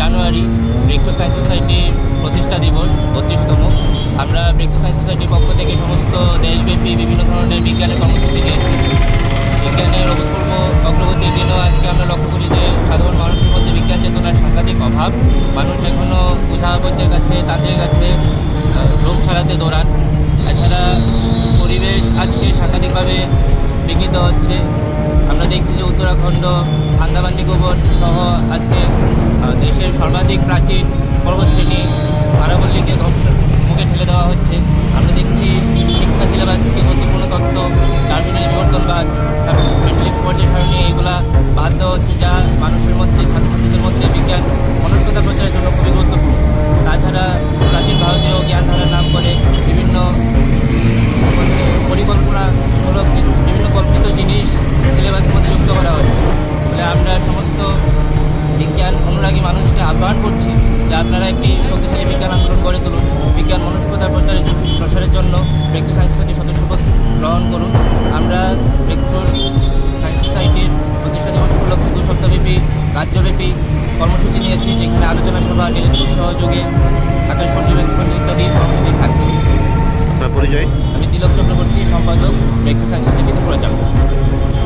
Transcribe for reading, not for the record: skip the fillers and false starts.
জানুয়ারি breakthrough science সোসাইটির প্রতিষ্ঠা দিবস 32তম। আমরা ব্রেকথ্রু সায়েন্স সোসাইটির পক্ষ থেকে সমস্ত দেশব্যাপী বিভিন্ন ধরনের বিজ্ঞানের কর্মসূচি নিয়েছি। বিজ্ঞানের অভূতপূর্ব অগ্রগতির জন্য আজকে আমরা লক্ষ্য করি যে সাধারণ মানুষের মধ্যে বিজ্ঞান চেতনার সাংঘাতিক অভাব। মানুষ এখনও উদ্ভাবকদের কাছে, তাদের কাছে রোগ সারাতে দৌড়ান। এছাড়া পরিবেশ আজকে সাংঘাতিকভাবে বিঘ্নিত হচ্ছে। আমরা দেখছি যে উত্তরাখণ্ড, আন্দামান নিকোবর সহ আজকে দেশের সর্বাধিক প্রাচীন পর্বতশ্রেণী আরাবল্লীকে ধ্বংসের মুখে ঠেলে দেওয়া হচ্ছে। আমরা দেখছি শিক্ষা সিলেবাস থেকে গুরুত্বপূর্ণ তত্ত্ব, ডারউইনের বিবর্তনবাদ, তারপর মেন্টালিস্ট পর্যায় সারণী, এগুলা বাদ দেওয়া হচ্ছে, যা মানুষের মধ্যে, ছাত্রছাত্রীদের মধ্যে বিজ্ঞান মনস্কতা প্রচারের জন্য খুবই গুরুত্বপূর্ণ। তাছাড়া প্রাচীন ভারতীয় জ্ঞানধারার নাম করে বিভিন্ন পরিকল্পনামূলক বিভিন্ন কল্পিত জিনিস সিলেবাসের মধ্যে যুক্ত করা হচ্ছে। ফলে আমরা সমস্ত বিজ্ঞান অনুরাগী মানুষকে আহ্বান করছি যে আপনারা একটি শক্তিশালী বিজ্ঞান আন্দোলন গড়ে তুলুন। বিজ্ঞান মনস্কতার প্রসারের জন্য ব্রেকথ্রু সায়েন্স সোসাইটির সদস্যপদ গ্রহণ করুন। আমরা ব্রেকথ্রু সায়েন্স সোসাইটির প্রতিষ্ঠা দিবস উপলক্ষে 2 সপ্তাহব্যাপী রাজ্যব্যাপী কর্মসূচি নিয়েছি, যেখানে আলোচনা সভা, টেলিস্কোপ সহযোগে আকাশ পর্যবেক্ষণ ইত্যাদি কর্মসূচি থাকছে। পরিচয়? আমি তিলক চক্রবর্তী, সম্পাদক ব্রেকথ্রু সায়েন্স